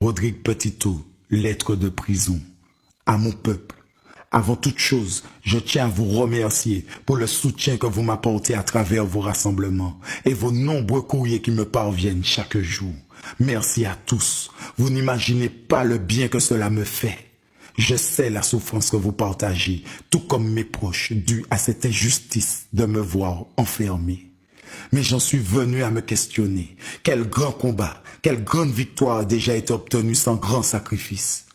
Rodrigue Petitot, lettre de prison. À mon peuple, avant toute chose, je tiens à vous remercier pour le soutien que vous m'apportez à travers vos rassemblements et vos nombreux courriers qui me parviennent chaque jour. Merci à tous. Vous n'imaginez pas le bien que cela me fait. Je sais la souffrance que vous partagez, tout comme mes proches, due à cette injustice de me voir enfermé. Mais j'en suis venu à me questionner. Quel grand combat, quelle grande victoire a déjà été obtenue sans grand sacrifice?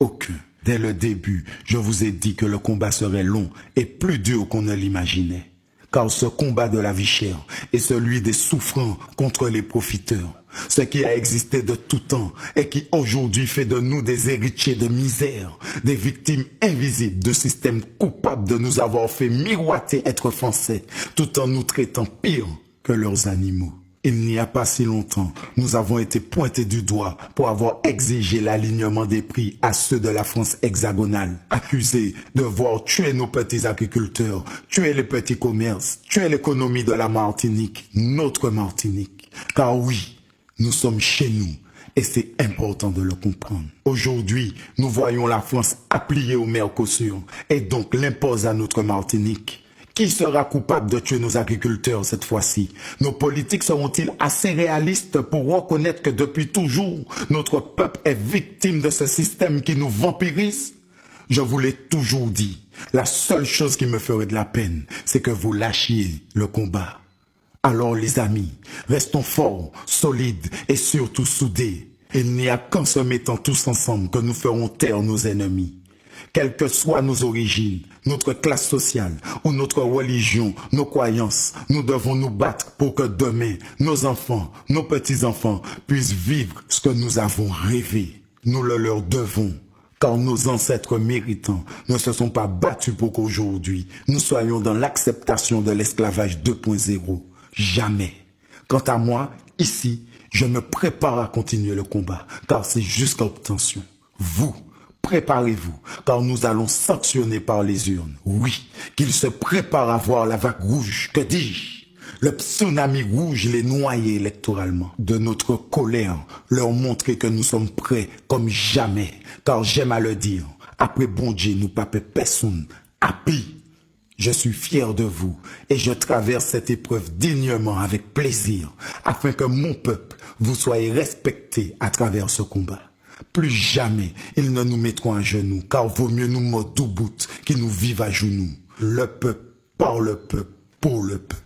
Aucun. Dès le début, je vous ai dit que le combat serait long et plus dur qu'on ne l'imaginait. Car ce combat de la vie chère est celui des souffrants contre les profiteurs. Ce qui a existé de tout temps et qui aujourd'hui fait de nous des héritiers de misère, des victimes invisibles de systèmes coupables de nous avoir fait miroiter être français, tout en nous traitant pire que leurs animaux. Il n'y a pas si longtemps, nous avons été pointés du doigt pour avoir exigé l'alignement des prix à ceux de la France hexagonale, accusés de voir tuer nos petits agriculteurs, tuer les petits commerces, tuer l'économie de la Martinique, notre Martinique. Car oui, nous sommes chez nous et c'est important de le comprendre. Aujourd'hui, nous voyons la France applier au Mercosur et donc l'impose à notre Martinique. Qui sera coupable de tuer nos agriculteurs cette fois-ci? Nos politiques seront-ils assez réalistes pour reconnaître que depuis toujours, notre peuple est victime de ce système qui nous vampirise? Je vous l'ai toujours dit, la seule chose qui me ferait de la peine, c'est que vous lâchiez le combat. Alors les amis, restons forts, solides et surtout soudés. Il n'y a qu'en se mettant tous ensemble que nous ferons taire nos ennemis. Quelles que soient nos origines, notre classe sociale ou notre religion, nos croyances, nous devons nous battre pour que demain, nos enfants, nos petits-enfants puissent vivre ce que nous avons rêvé. Nous le leur devons, car nos ancêtres méritants ne se sont pas battus pour qu'aujourd'hui, nous soyons dans l'acceptation de l'esclavage 2.0. Jamais. Quant à moi, ici, je me prépare à continuer le combat, car c'est jusqu'à obtention. Vous, préparez-vous, car nous allons sanctionner par les urnes. Oui, qu'ils se préparent à voir la vague rouge, que dis-je? Le tsunami rouge les noyer électoralement. De notre colère, leur montrer que nous sommes prêts comme jamais, car j'aime à le dire, après bon Dieu, nous pape personne, happy. Je suis fier de vous et je traverse cette épreuve dignement avec plaisir, afin que mon peuple vous soyez respecté à travers ce combat. Plus jamais ils ne nous mettront à genoux, car vaut mieux nous mordre au bout qu'ils nous vivent à genoux. Le peuple, par le peuple, pour le peuple.